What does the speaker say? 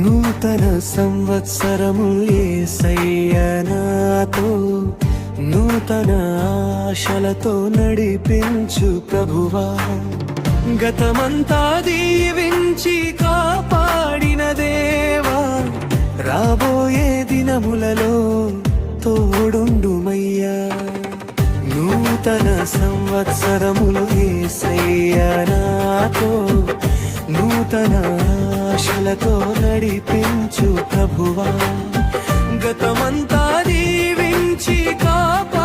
నూతన సంవత్సరము యేసయ్య నాతో నూతన ఆశలతో నడిపించు ప్రభువా. గతమంతా దీవించి కాపాడిన దేవా, రాబోయే దినములలో తోడుండుమయ్యా. నూతన సంవత్సరములు యేసయ్య నాతో నూతన ఆశలతో నడిపించు ప్రభువా. గతమంతా దీవించి కాపాడిన